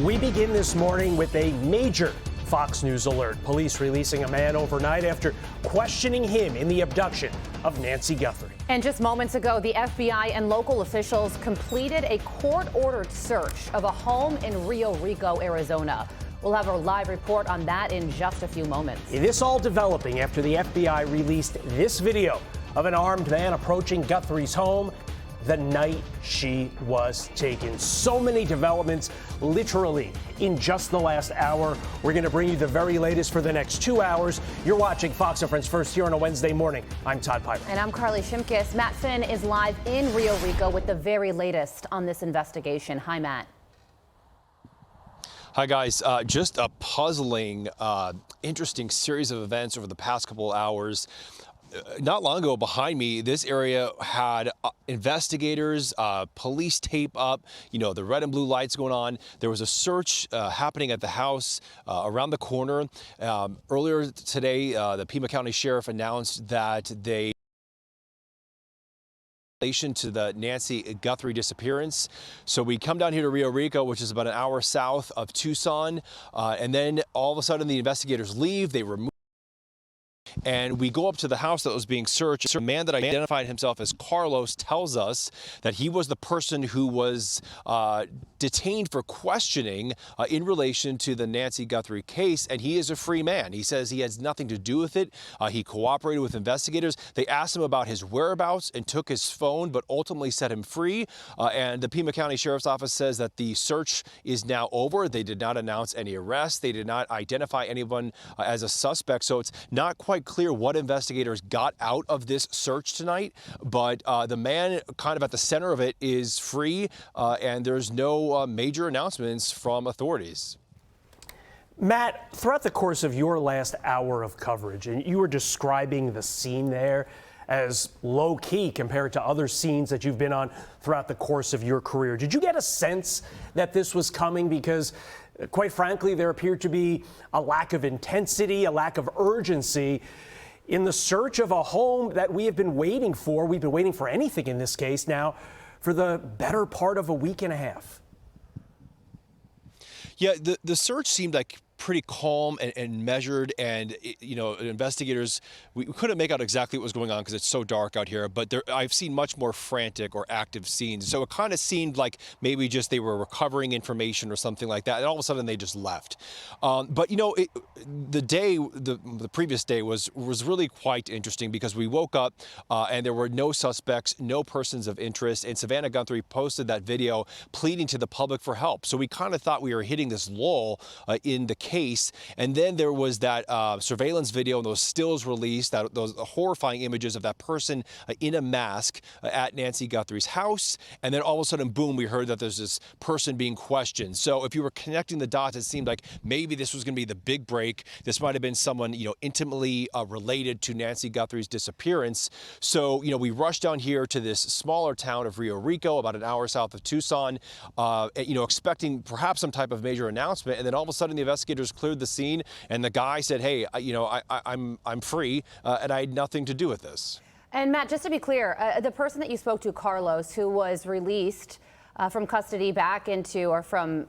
We begin this morning with a major Fox News alert. Police releasing a man overnight after questioning him in the abduction of Nancy Guthrie. And just moments ago, the FBI and local officials completed a court-ordered search of a home in Rio Rico, Arizona. We'll have a live report on that in just a few moments. This all developing after the FBI released this video of an armed man approaching Guthrie's home the night she was taken. So many developments literally in just the last hour. We're going to bring you the very latest for the next 2 hours. You're watching Fox and Friends First here on a Wednesday morning. I'm Todd Pyro. And I'm Carly Shimkus. Matt Finn is live in Rio Rico with the very latest on this investigation. Hi, Matt. Hi, guys. Just a puzzling, interesting series of events over the past couple hours. Not long ago, behind me, this area had investigators, police tape up, the red and blue lights going on. There was a search happening at the house around the corner. Earlier today, the Pima County Sheriff announced that they to the Nancy Guthrie disappearance. So we come down here to Rio Rico, which is about an hour south of Tucson, and then all of a sudden the investigators leave. They remove. And we go up to the house that was being searched. A man that identified himself as Carlos tells us that he was the person who was detained for questioning in relation to the Nancy Guthrie case, and he is a free man. He says he has nothing to do with it. He cooperated with investigators. They asked him about his whereabouts and took his phone, but ultimately set him free. And the Pima County Sheriff's Office says that the search is now over. They did not announce any arrests. They did not identify anyone as a suspect. So it's not quite clear what investigators got out of this search tonight, but the man kind of at the center of it is free, and there's no major announcements from authorities. Matt, throughout the course of your last hour of coverage, and you were describing the scene there as low-key compared to other scenes that you've been on throughout the course of your career. Did you get a sense that this was coming? Because quite frankly, there appeared to be a lack of intensity, a lack of urgency in the search of a home that we have been waiting for. We've been waiting for anything in this case now for the better part of a week and a half. Yeah, the search seemed like pretty calm and measured, and investigators, we couldn't make out exactly what was going on because it's so dark out here, but I've seen much more frantic or active scenes, so it kind of seemed like maybe just they were recovering information or something like that, and all of a sudden they just left. But the previous day was really quite interesting because we woke up and there were no suspects, no persons of interest, and Savannah Guthrie posted that video pleading to the public for help. So we kind of thought we were hitting this lull in the case. And then there was that surveillance video and those stills released, those horrifying images of that person in a mask at Nancy Guthrie's house. And then all of a sudden, boom, we heard that there's this person being questioned. So if you were connecting the dots, it seemed like maybe this was going to be the big break. This might have been someone, intimately related to Nancy Guthrie's disappearance. So, we rushed down here to this smaller town of Rio Rico, about an hour south of Tucson, expecting perhaps some type of major announcement. And then all of a sudden, the investigators cleared the scene, and the guy said, "Hey, I'm free, and I had nothing to do with this." And Matt, just to be clear, the person that you spoke to, Carlos, who was released from custody back into, or from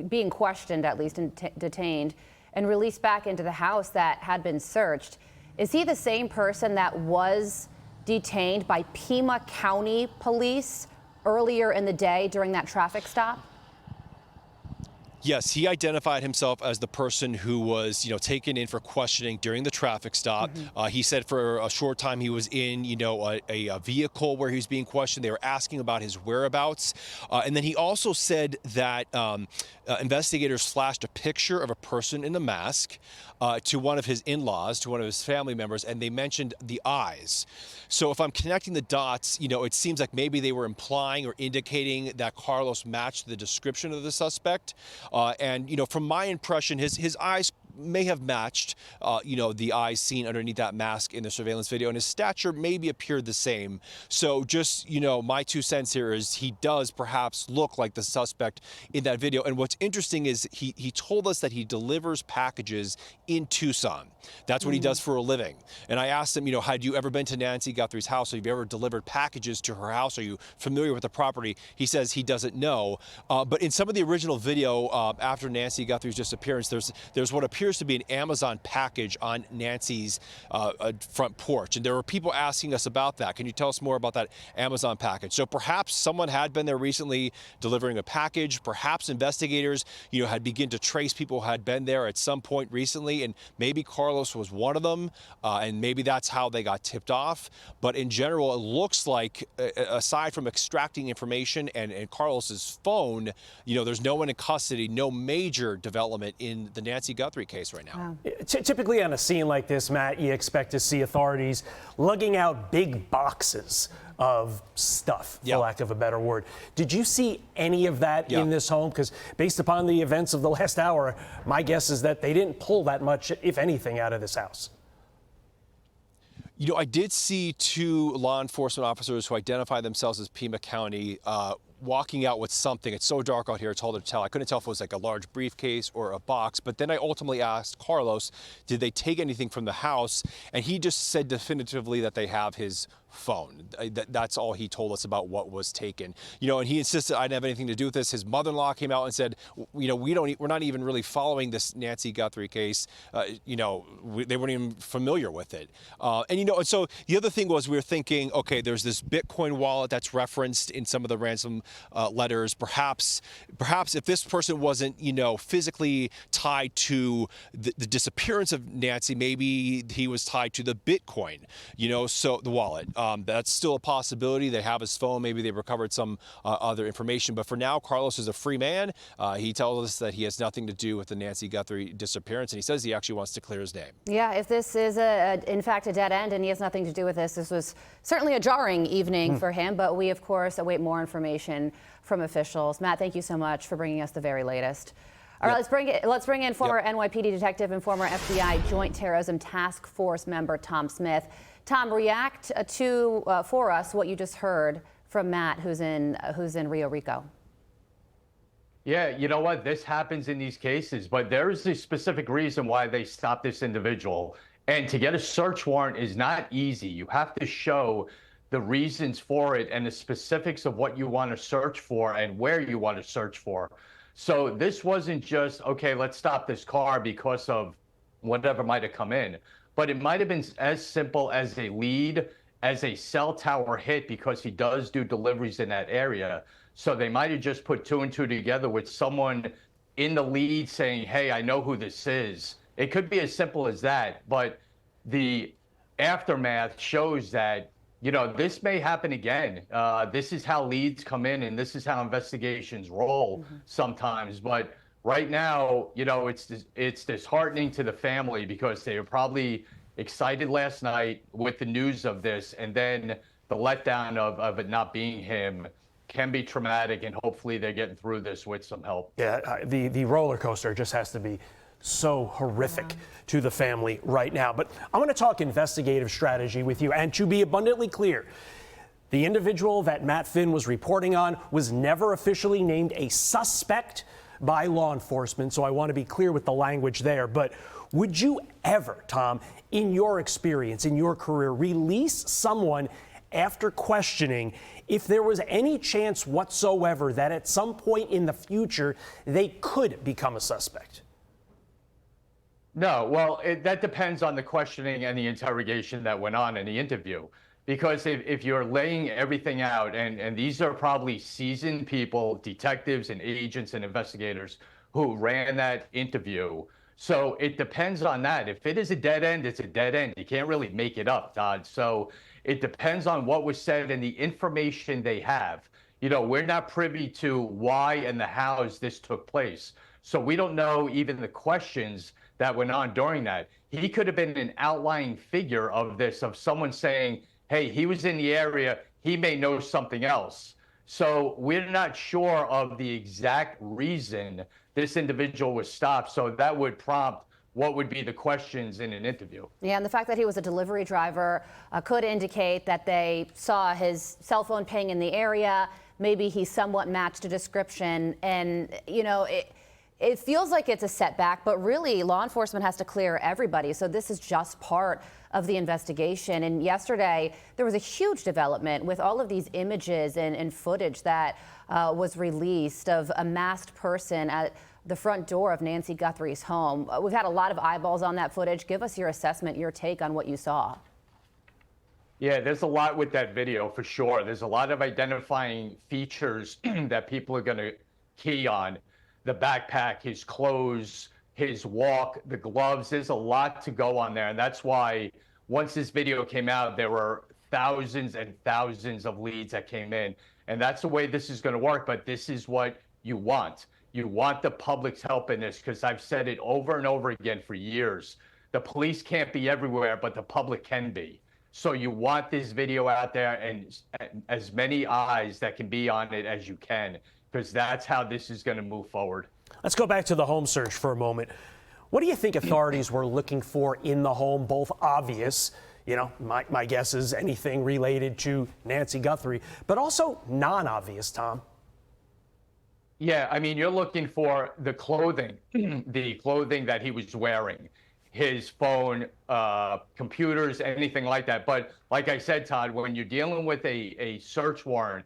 being questioned at least and detained, and released back into the house that had been searched, is he the same person that was detained by Pima County Police earlier in the day during that traffic stop? Yes, he identified himself as the person who was, taken in for questioning during the traffic stop. He said for a short time he was in, a vehicle where he was being questioned. They were asking about his whereabouts. And then he also said that investigators flashed a picture of a person in a mask to one of his in-laws, to one of his family members, and they mentioned the eyes. So if I'm connecting the dots, it seems like maybe they were implying or indicating that Carlos matched the description of the suspect. And from my impression, his eyes may have matched, the eyes seen underneath that mask in the surveillance video, and his stature maybe appeared the same. So just, my 2 cents here is he does perhaps look like the suspect in that video. And what's interesting is he told us that he delivers packages in Tucson. That's what he does for a living. And I asked him, had you ever been to Nancy Guthrie's house? Have you ever delivered packages to her house? Are you familiar with the property? He says he doesn't know. But in some of the original video after Nancy Guthrie's disappearance, there's what appears to be an Amazon package on Nancy's front porch. And there were people asking us about that. Can you tell us more about that Amazon package? So perhaps someone had been there recently delivering a package. Perhaps investigators, had begun to trace people who had been there at some point recently, and maybe Carlos was one of them, and maybe that's how they got tipped off. But in general, it looks like, aside from extracting information and Carlos's phone, there's no one in custody, no major development in the Nancy Guthrie case right now. Wow. Typically on a scene like this, Matt, you expect to see authorities lugging out big boxes of stuff, for lack of a better word. Did you see any of that in this home? Because based upon the events of the last hour, my guess is that they didn't pull that much, if anything, out of this house. I did see 2 law enforcement officers who identify themselves as Pima County walking out with something. It's so dark out here, it's hard to tell. I couldn't tell if it was like a large briefcase or a box, but then I ultimately asked Carlos, did they take anything from the house? And he just said definitively that they have his phone. That's all he told us about what was taken. And he insisted I didn't have anything to do with this. His mother-in-law came out and said, we're not even really following this Nancy Guthrie case. They weren't even familiar with it. And so the other thing was we were thinking, okay, there's this Bitcoin wallet that's referenced in some of the ransom letters. Perhaps if this person wasn't, physically tied to the disappearance of Nancy, maybe he was tied to the Bitcoin, so the wallet. That's still a possibility. They have his phone. Maybe they recovered some other information. But for now, Carlos is a free man. He tells us that he has nothing to do with the Nancy Guthrie disappearance, and he says he actually wants to clear his name. Yeah, if this is, in fact, a dead end and he has nothing to do with this was certainly a jarring evening for him. But we, of course, await more information from officials. Matt, thank you so much for bringing us the very latest. All right, let's bring in former NYPD detective and former FBI Joint Terrorism Task Force member Tom Smith. Tom, react for us what you just heard from Matt, who's in Rio Rico. Yeah, you know what? This happens in these cases, but there is a specific reason why they stopped this individual. And to get a search warrant is not easy. You have to show the reasons for it and the specifics of what you want to search for and where you want to search for. So this wasn't just, okay, let's stop this car because of whatever might have come in. But it might have been as simple as a lead, as a cell tower hit, because he does do deliveries in that area. So they might have just put 2 and 2 together with someone in the lead saying, hey, I know who this is. It could be as simple as that. But the aftermath shows that, this may happen again. This is how leads come in, and this is how investigations roll sometimes. But right now, it's disheartening to the family because they were probably excited last night with the news of this, and then the letdown of it not being him can be traumatic, and hopefully they're getting through this with some help. Yeah, the roller coaster just has to be so horrific to the family right now. But I want to talk investigative strategy with you, and to be abundantly clear, the individual that Matt Finn was reporting on was never officially named a suspect by law enforcement, so I want to be clear with the language there. But would you ever, Tom, in your experience, in your career, release someone after questioning if there was any chance whatsoever that at some point in the future they could become a suspect? No, well, that depends on the questioning and the interrogation that went on in the interview. Because if you're laying everything out, and these are probably seasoned people, detectives and agents and investigators who ran that interview. So it depends on that. If it is a dead end, it's a dead end. You can't really make it up, Todd. So it depends on what was said and the information they have. We're not privy to why and the hows this took place. So we don't know even the questions that went on during that. He could have been an outlying figure of this, of someone saying, hey, he was in the area, he may know something else. So we're not sure of the exact reason this individual was stopped. So that would prompt what would be the questions in an interview. Yeah, and the fact that he was a delivery driver could indicate that they saw his cell phone ping in the area. Maybe he somewhat matched a description. And, you know, it feels like it's a setback, but really law enforcement has to clear everybody. So this is just part of the investigation. And yesterday, there was a huge development with all of these images and footage that was released of a masked person at the front door of Nancy Guthrie's home. We've had a lot of eyeballs on that footage. Give us your assessment, your take on what you saw. Yeah, there's a lot with that video for sure. There's a lot of identifying features that people are going to key on. The backpack, his clothes, his walk, the gloves. There's a lot to go on there. And that's why once this video came out, there were thousands and thousands of leads that came in. And that's the way this is going to work. But this is what you want. You want the public's help in this, because I've said it over and over again for years. The police can't be everywhere, but the public can be. So you want this video out there and as many eyes that can be on it as you can, because that's how this is going to move forward. Let's go back to the home search for a moment. What do you think authorities were looking for in the home? Both obvious, you know, my guess is anything related to Nancy Guthrie, but also non-obvious, Tom. Yeah, I mean, you're looking for the clothing, the clothing that he was wearing, his phone, computers, anything like that. But like I said, Todd, when you're dealing with a search warrants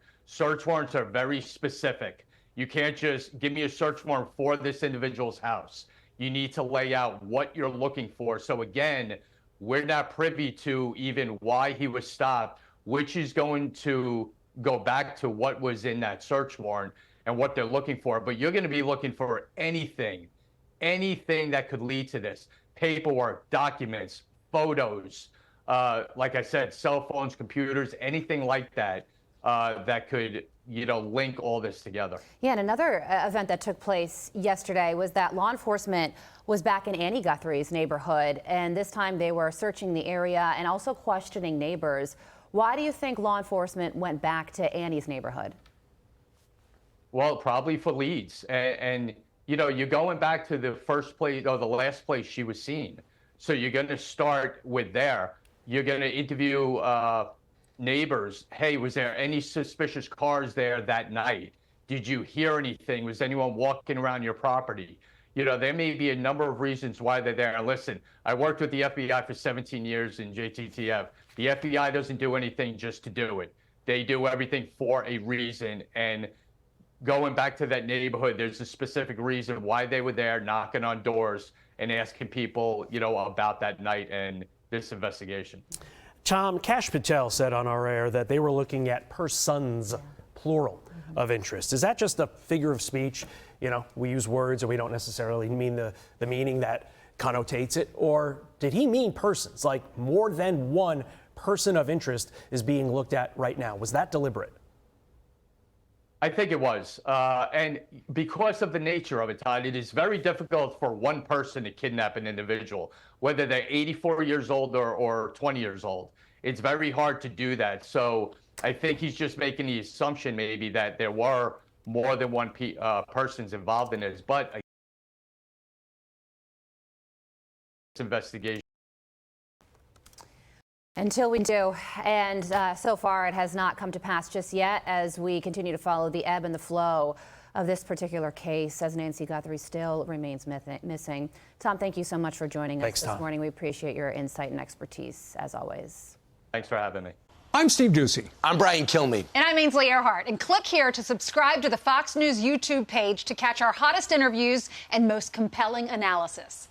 are very specific. You can't just give me a search warrant for this individual's house. You need to lay out what you're looking for. So again, we're not privy to even why he was stopped, which is going to go back to what was in that search warrant and what they're looking for. But you're going to be looking for anything that could lead to this. Paperwork, documents, photos, like I said, cell phones, computers, anything like that, that could, you know, link all this together. Yeah, and another event that took place yesterday was that law enforcement was back in Annie Guthrie's neighborhood, and this time they were searching the area and also questioning neighbors. Why do you think law enforcement went back to Annie's neighborhood? Well, probably for leads. And you know, you're going back to the first place or the last place she was seen. So you're going to start with there. You're going to interview neighbors. Hey, was there any suspicious cars there that night? Did you hear anything? Was anyone walking around your property? You know, there may be a number of reasons why they're there. And listen, I worked with the FBI for 17 years in JTTF. The FBI doesn't do anything just to do it. They do everything for a reason. And going back to that neighborhood, there's a specific reason why they were there, knocking on doors and asking people, you know, about that night and this investigation. Tom, Kash Patel said on our air that they were looking at persons, plural, of interest. Is that just a figure of speech? You know, we use words and we don't necessarily mean the meaning that connotates it. Or did he mean persons, like more than one person of interest is being looked at right now? Was that deliberate? I think it was. And because of the nature of it, Todd, it is very difficult for one person to kidnap an individual, whether they're 84 years old or 20 years old. It's very hard to do that. So I think he's just making the assumption maybe that there were more than one persons involved in this. But investigation. Until we do, and so far it has not come to pass just yet as we continue to follow the ebb and the flow of this particular case as Nancy Guthrie still remains missing. Tom, thank you so much for joining us this morning. We appreciate your insight and expertise as always. Thanks for having me. I'm Steve Ducey. I'm Brian Kilmeade. And I'm Ainsley Earhart. And click here to subscribe to the Fox News YouTube page to catch our hottest interviews and most compelling analysis.